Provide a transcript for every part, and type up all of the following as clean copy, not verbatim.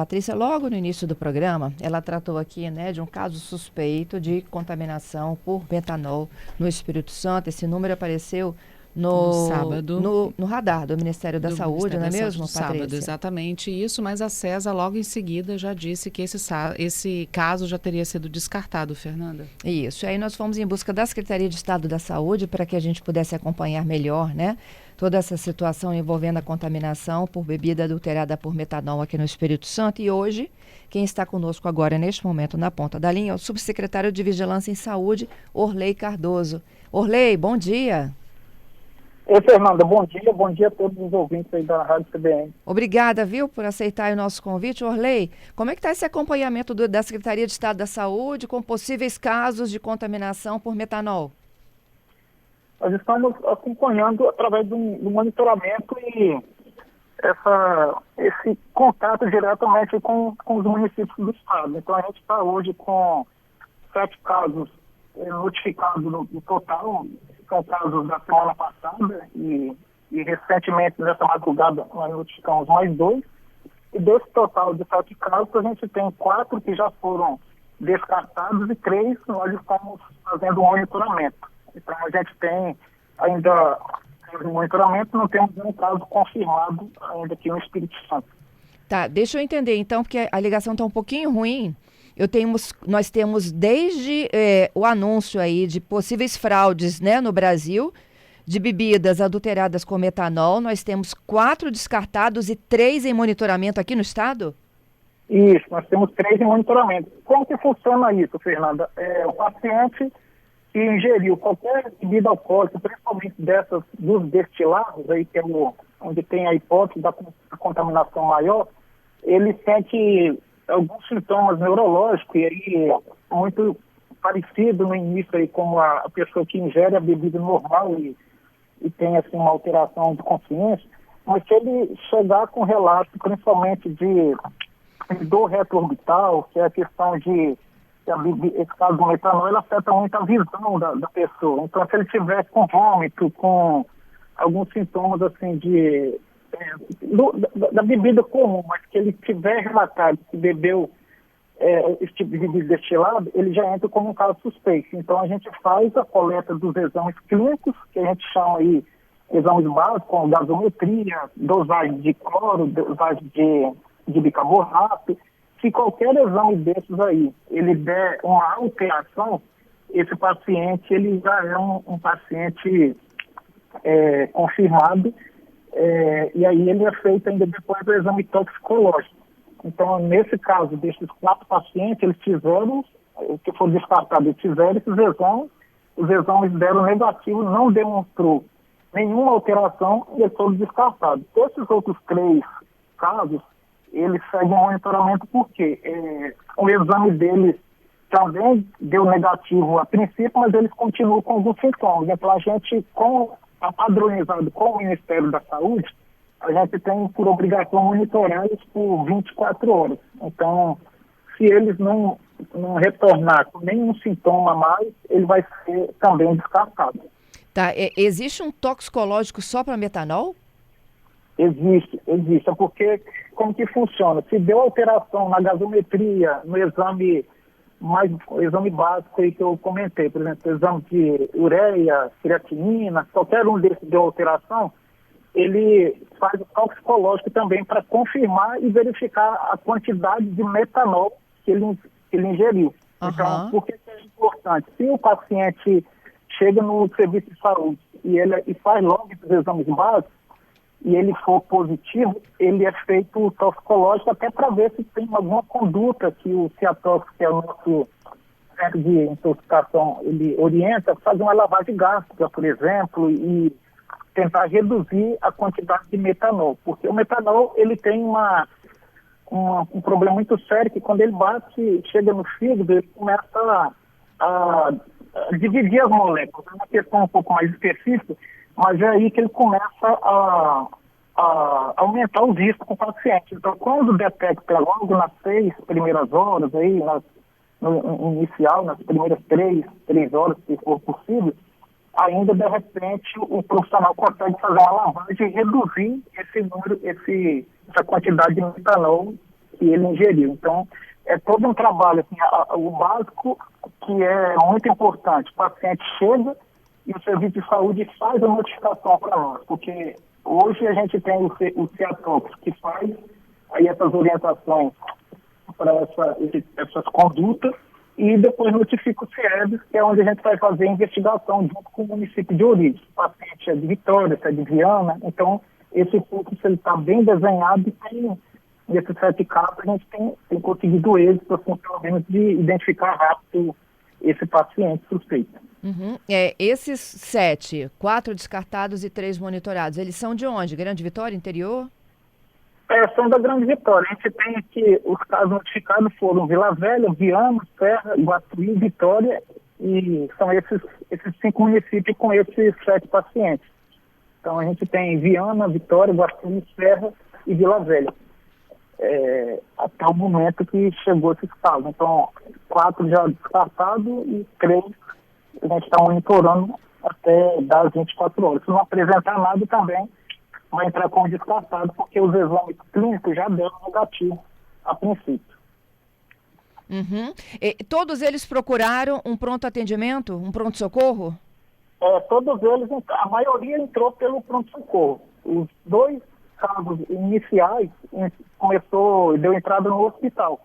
Patrícia, logo no início do programa, ela tratou aqui, né, de um caso suspeito de contaminação por metanol no Espírito Santo. Esse número apareceu No sábado, no radar do Ministério da do Saúde, Ministério não é da Saúde mesmo, do sábado, Patrícia? exatamente isso, mas a CESA logo em seguida já disse que esse caso já teria sido descartado, Fernanda. Isso, aí nós fomos em busca da Secretaria de Estado da Saúde para que a gente pudesse acompanhar melhor, né, toda essa situação envolvendo a contaminação por bebida adulterada por metanol aqui no Espírito Santo. E hoje, quem está conosco agora, neste momento, na ponta da linha, é o subsecretário de Vigilância em Saúde, Orley Cardoso. Orley, bom dia. Oi, Fernanda, bom dia a todos os ouvintes aí da Rádio CBN. Obrigada, viu, por aceitar o nosso convite. Orley, como é que está esse acompanhamento da Secretaria de Estado da Saúde com possíveis casos de contaminação por metanol? Nós estamos acompanhando através do monitoramento e esse contato diretamente com os municípios do estado. Então, a gente está hoje com 7 casos notificados no total. São casos da semana passada e recentemente, nessa madrugada, nós notificamos mais 2. E desse total de 7 casos, a gente tem 4 que já foram descartados e 3 nós estamos fazendo um monitoramento. Então, a gente tem ainda no monitoramento, não temos nenhum caso confirmado ainda aqui no Espírito Santo. Tá, deixa eu entender então, porque a ligação está um pouquinho ruim. Nós temos desde o anúncio aí de possíveis fraudes, né, no Brasil, de bebidas adulteradas com metanol. Nós temos 4 descartados e 3 em monitoramento aqui no estado? Isso, nós temos 3 em monitoramento. Como que funciona isso, Fernanda? O paciente que ingeriu qualquer bebida alcoólica, principalmente dessas dos destilados, aí que é onde tem a hipótese da contaminação maior, ele sente alguns sintomas neurológicos, e aí muito parecido no início aí com a pessoa que ingere a bebida normal e tem assim uma alteração de consciência, mas se ele chegar com relato principalmente de dor retroorbital, que é a questão de esse caso do metanol, ele afeta muito a visão da pessoa. Então, se ele tiver com vômito, com alguns sintomas assim da bebida comum, mas que ele tiver relatado que bebeu esse tipo de bebida destilado, ele já entra como um caso suspeito. Então, a gente faz a coleta dos exames clínicos, que a gente chama aí exames básicos, como gasometria, dosagem de cloro, dosagem de bicarbonato. Se qualquer exame desses aí, ele der uma alteração, esse paciente, ele já é um paciente confirmado, e aí ele é feito ainda depois do exame toxicológico. Então, nesse caso, desses 4 pacientes, eles tiveram, que foram descartados, eles tiveram esses exames, os exames deram negativo, não demonstrou nenhuma alteração e eles foram descartados. Esses outros 3 casos, eles seguem o monitoramento porque o exame deles também deu negativo a princípio, mas eles continuam com alguns sintomas. Então, a gente, padronizado com o Ministério da Saúde, a gente tem por obrigação monitorar-los por 24 horas. Então, se eles não retornar com nenhum sintoma a mais, ele vai ser também descartado. Tá, existe um toxicológico só para metanol? Existe. É porque, como que funciona? Se deu alteração na gasometria, no exame básico aí que eu comentei, por exemplo, exame de ureia, creatinina, qualquer um desses deu alteração, ele faz o toxicológico também para confirmar e verificar a quantidade de metanol que ele ingeriu. Uhum. Então, por que é importante? Se o paciente chega no serviço de saúde e faz logo os exames básicos, e ele for positivo, ele é feito toxicológico até para ver se tem alguma conduta que o CIATOX, que é o nosso centro de intoxicação, ele orienta, fazer uma lavagem gástrica, por exemplo, e tentar reduzir a quantidade de metanol. Porque o metanol, ele tem um problema muito sério, que quando ele bate, chega no fígado, ele começa a dividir as moléculas. É uma questão um pouco mais específica, mas é aí que ele começa a aumentar o risco com o paciente. Então, quando detecta logo nas 6 primeiras horas, aí, no inicial, nas primeiras 3 horas, se for possível, ainda de repente o profissional consegue fazer uma lavagem e reduzir esse número, essa quantidade de metanol que ele ingeriu. Então, é todo um trabalho, assim, o básico que é muito importante. O paciente chega e o serviço de saúde faz a notificação para nós, porque hoje a gente tem o CEATOX que faz aí essas orientações para essas condutas e depois notifica o CIEBS, que é onde a gente vai fazer a investigação junto com o município de origem. O paciente é de Vitória, se é de Viana, então esse fluxo ele está bem desenhado e tem, nesses 7 casos a gente tem conseguido êxito, assim, pelo menos de identificar rápido esse paciente suspeito. Uhum. Esses 7, 4 descartados e 3 monitorados, eles são de onde? Grande Vitória, interior? São da Grande Vitória. A gente tem aqui, os casos notificados foram Vila Velha, Viana, Serra, Iguatuí, Vitória, e são esses 5 municípios com esses 7 pacientes. Então a gente tem Viana, Vitória, Iguatuí, Serra e Vila Velha. Até o momento que chegou esses casos. Então, 4 já descartados e 3 a gente está monitorando até das 24 horas. Se não apresentar nada também, vai entrar como descartado, porque os exames clínicos já deram negativo a princípio. Uhum. Todos eles procuraram um pronto atendimento, um pronto-socorro? Todos eles, a maioria entrou pelo pronto-socorro. Os 2 casos iniciais deu entrada no hospital.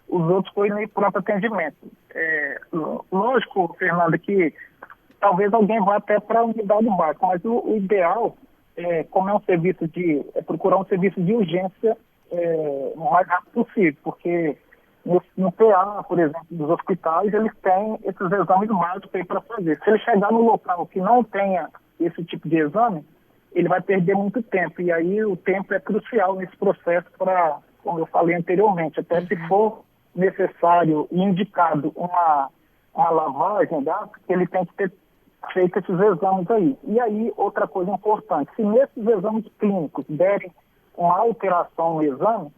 Os outros foi no pronto atendimento. Lógico, Fernanda, que talvez alguém vá até para a unidade básica, mas o ideal como é um serviço procurar um serviço de urgência o mais rápido possível, porque no PA, por exemplo, dos hospitais, eles têm esses exames básicos aí para fazer. Se ele chegar no local que não tenha esse tipo de exame, ele vai perder muito tempo, e aí o tempo é crucial nesse processo para, como eu falei anteriormente, até se for necessário e indicado uma lavagem, ele tem que ter feito esses exames aí. E aí, outra coisa importante, se nesses exames clínicos derem uma alteração no exame,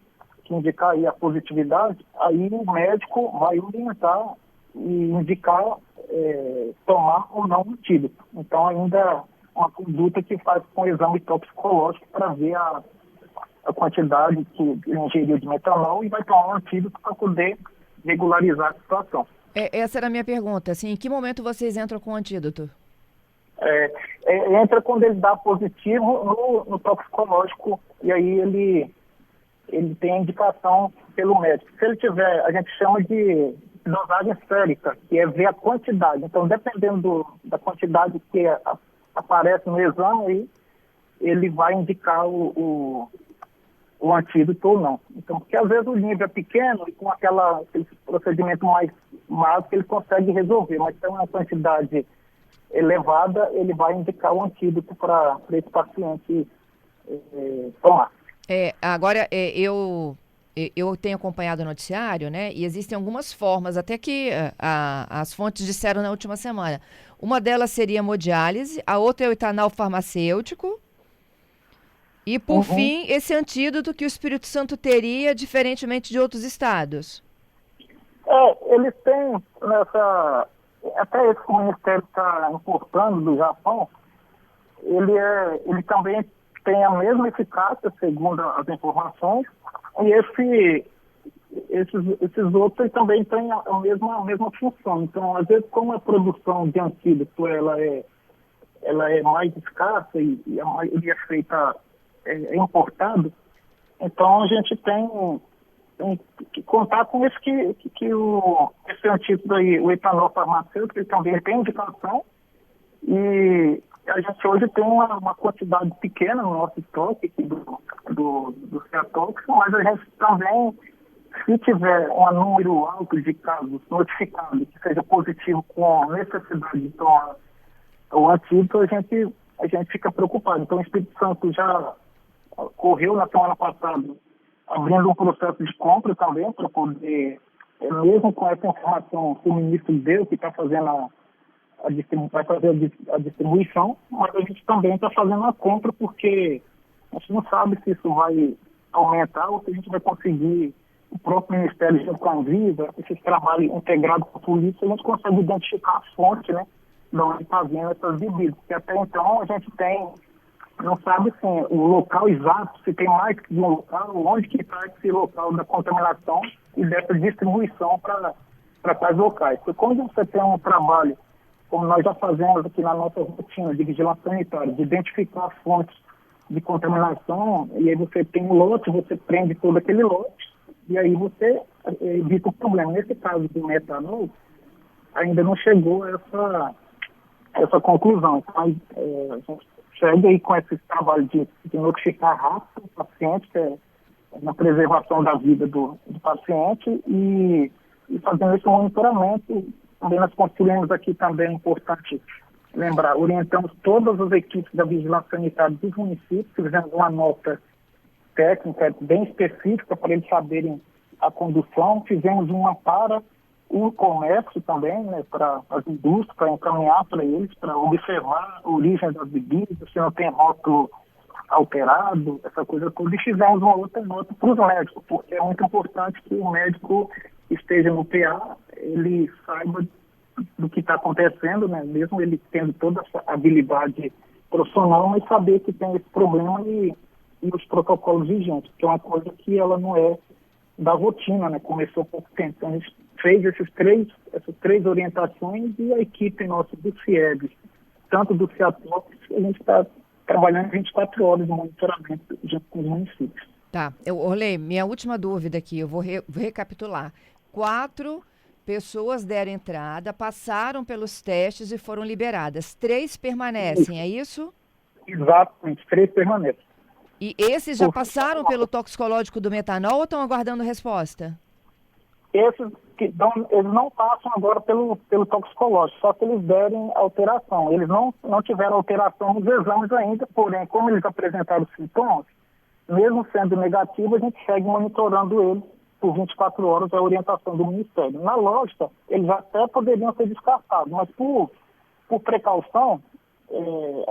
que indicar aí a positividade, aí o médico vai orientar e indicar tomar ou não o antídoto. Então, ainda uma conduta que faz com o exame toxicológico para ver a quantidade que ele ingeriu de metanol e vai tomar um antídoto para poder regularizar a situação. Essa era a minha pergunta, assim, em que momento vocês entram com o antídoto? Entra quando ele dá positivo no toxicológico, e aí ele tem a indicação pelo médico. Se ele tiver, a gente chama de dosagem sérica, que é ver a quantidade. Então, dependendo da quantidade que aparece no exame, aí, ele vai indicar o antídoto ou não. Então, porque às vezes o nível é pequeno e com aquele procedimento mais básico ele consegue resolver, mas tem uma quantidade elevada, ele vai indicar o antídoto para esse paciente tomar. Agora, eu tenho acompanhado o noticiário, né? E existem algumas formas, até que as fontes disseram na última semana. Uma delas seria a hemodiálise, a outra é o etanol farmacêutico. E, por fim, esse antídoto que o Espírito Santo teria, diferentemente de outros estados. Eles têm até esse que o Ministério está importando do Japão, ele também tem a mesma eficácia, segundo as informações, e esses outros também têm a mesma função. Então, às vezes, como a produção de antídoto ela é mais escassa e a maioria é feita importado, então a gente tem que contar com esse antídoto aí, o etanol farmacêutico, ele também tem indicação, e a gente hoje tem uma quantidade pequena no nosso estoque aqui do CEATOX, mas a gente também, se tiver um número alto de casos notificados que seja positivo com necessidade de tomar o antídoto, a gente fica preocupado. Então o Espírito Santo já correu na semana passada, abrindo um processo de compra também, para poder, mesmo com essa informação que o ministro deu, que está fazendo vai fazer a distribuição, mas a gente também está fazendo a compra, porque a gente não sabe se isso vai aumentar ou se a gente vai conseguir, o próprio Ministério junto com a Anvisa, esses trabalhos integrados com a polícia, a gente consegue identificar a fonte, né, de onde está vindo essas bebidas. Porque até então a gente tem não sabe assim, o local exato, se tem mais de um local, onde que está esse local da contaminação e dessa distribuição para tais locais. Porque quando você tem um trabalho, como nós já fazemos aqui na nossa rotina de vigilância sanitária, de identificar as fontes de contaminação, e aí você tem um lote, você prende todo aquele lote, e aí você evita o problema. Nesse caso do metanol, ainda não chegou a essa conclusão. Então, a gente segue aí com esse trabalho de notificar rápido o paciente, que é na preservação da vida do paciente, e fazendo esse monitoramento. Também nós construímos aqui também, é importante lembrar, orientamos todas as equipes da vigilância sanitária dos municípios, fizemos uma nota técnica bem específica para eles saberem a condução, fizemos uma para o comércio também, né, para as indústrias, para encaminhar para eles, para observar a origem das bebidas, se não tem rótulo alterado, essa coisa toda, e fizemos uma outra nota para os médicos, porque é muito importante que o médico esteja no PA, ele saiba do que está acontecendo, né, mesmo ele tendo toda essa habilidade profissional, mas saber que tem esse problema e os protocolos vigentes, que é uma coisa que ela não é da rotina, né, começou há pouco tempo. Então a gente fez essas três orientações e a equipe nossa do CIEB, tanto do CIATOX, a gente está trabalhando 24 horas de monitoramento junto com os municípios. Tá. Orley, minha última dúvida aqui, eu vou recapitular. 4 pessoas deram entrada, passaram pelos testes e foram liberadas. 3 permanecem, é isso? Exatamente, 3 permanecem. E esses já passaram pelo toxicológico do metanol ou estão aguardando resposta? Esses eles não passam agora pelo toxicológico, só que eles derem alteração. Eles não tiveram alteração nos exames ainda, porém, como eles apresentaram sintomas, mesmo sendo negativo, a gente segue monitorando eles por 24 horas, a orientação do Ministério. Na lógica, eles até poderiam ser descartados, mas por precaução,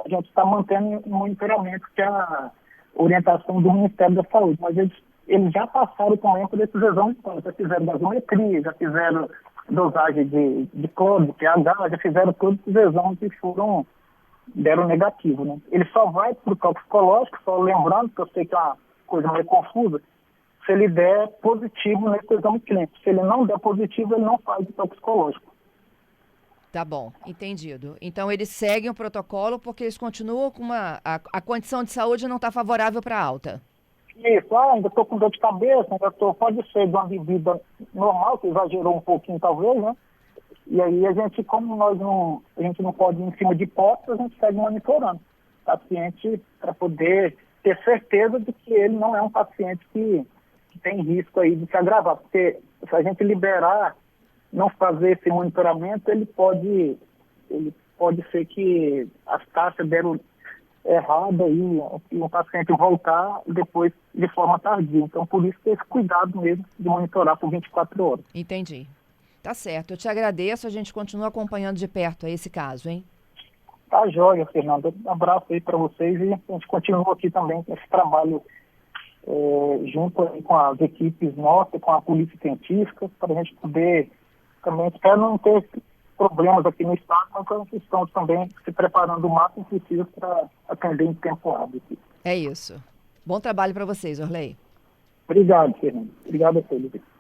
a gente está mantendo um monitoramento, que é a orientação do Ministério da Saúde, mas eles já passaram também por esses exames, já fizeram gasometria, já fizeram dosagem de cloro, de pH, já fizeram todos os exames e deram negativo, né? Ele só vai para o toxicológico, só lembrando, que eu sei que é uma coisa meio confusa, se ele der positivo nesse exame clínico. Se ele não der positivo, ele não faz o toxicológico. Tá bom, entendido. Então eles seguem o protocolo porque eles continuam com a condição de saúde não está favorável para alta. Isso, ainda estou com dor de cabeça, pode ser de uma bebida normal, que exagerou um pouquinho talvez, né? E aí a gente, como a gente não pode ir em cima de hipóteses, a gente segue monitorando o paciente para poder ter certeza de que ele não é um paciente que tem risco aí de se agravar. Porque se a gente liberar, não fazer esse monitoramento, ele pode ser que as taxas deram errada e o paciente voltar depois de forma tardia. Então, por isso que esse cuidado mesmo de monitorar por 24 horas. Entendi. Tá certo. Eu te agradeço. A gente continua acompanhando de perto esse caso, hein? Tá jóia, Fernanda. Um abraço aí para vocês e a gente continua aqui também com esse trabalho junto aí com as equipes nossas, com a polícia científica, para a gente poder também, espero não ter problemas aqui no estado, mas nós estamos também se preparando o máximo possível para atender em tempo hábil. É isso. Bom trabalho para vocês, Orley. Obrigado, Fernando. Obrigado a todos.